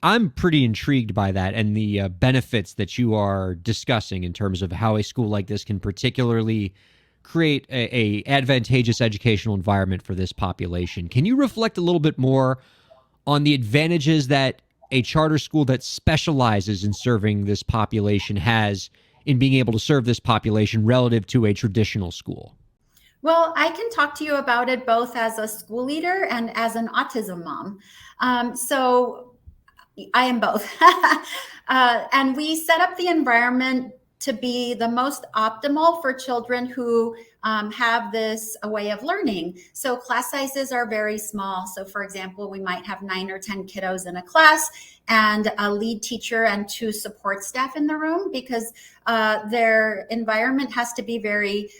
I'm pretty intrigued by that and the benefits that you are discussing in terms of how a school like this can particularly create a advantageous educational environment for this population. Can you reflect a little bit more on the advantages that a charter school that specializes in serving this population has in being able to serve this population relative to a traditional school? Well, I can talk to you about it both as a school leader and as an autism mom. So I am both. And we set up the environment to be the most optimal for children who have this way of learning. So class sizes are very small. So for example, we might have 9 or 10 kiddos in a class and a lead teacher and 2 support staff in the room, because their environment has to be very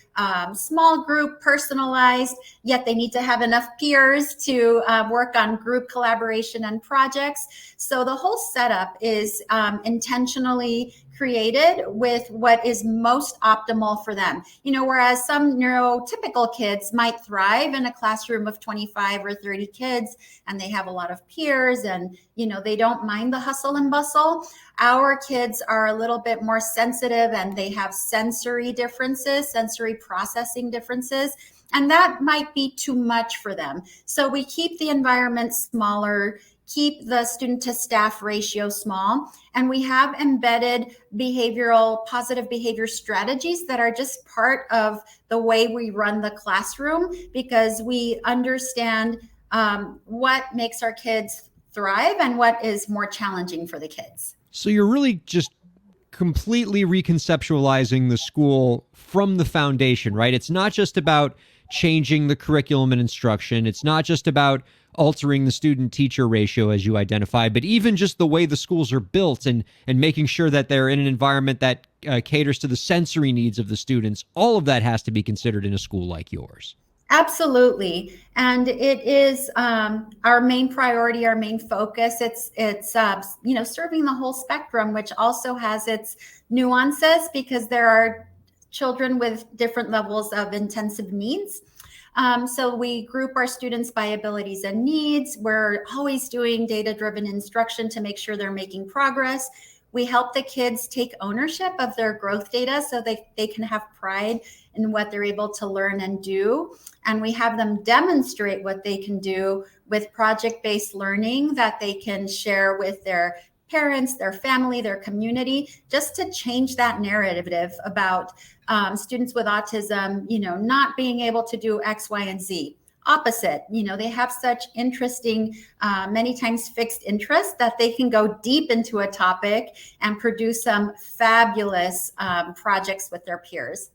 small group, personalized, yet they need to have enough peers to work on group collaboration and projects. So the whole setup is intentionally created with what is most optimal for them. Whereas some neurotypical kids might thrive in a classroom of 25 or 30 kids, and they have a lot of peers, and they don't mind the hustle and bustle. Our kids are a little bit more sensitive, and they have sensory differences, sensory processing differences, and that might be too much for them. So we keep the environment smaller, keep the student to staff ratio small, and we have embedded positive behavior strategies that are just part of the way we run the classroom, because we understand what makes our kids thrive and what is more challenging for the kids. So you're really just completely reconceptualizing the school from the foundation, right? It's not just about changing the curriculum and instruction. It's not just about altering the student-teacher ratio, as you identified, but even just the way the schools are built and making sure that they're in an environment that caters to the sensory needs of the students. All of that has to be considered in a school like yours. Absolutely. And it is our main priority, our main focus. It's serving the whole spectrum, which also has its nuances, because there are children with different levels of intensive needs. So we group our students by abilities and needs. We're always doing data-driven instruction to make sure they're making progress. We help the kids take ownership of their growth data so they can have pride in what they're able to learn and do. And we have them demonstrate what they can do with project-based learning that they can share with their parents, their family, their community, just to change that narrative about students with autism, not being able to do X, Y, and Z. Opposite, they have such interesting, many times fixed interests, that they can go deep into a topic and produce some fabulous projects with their peers.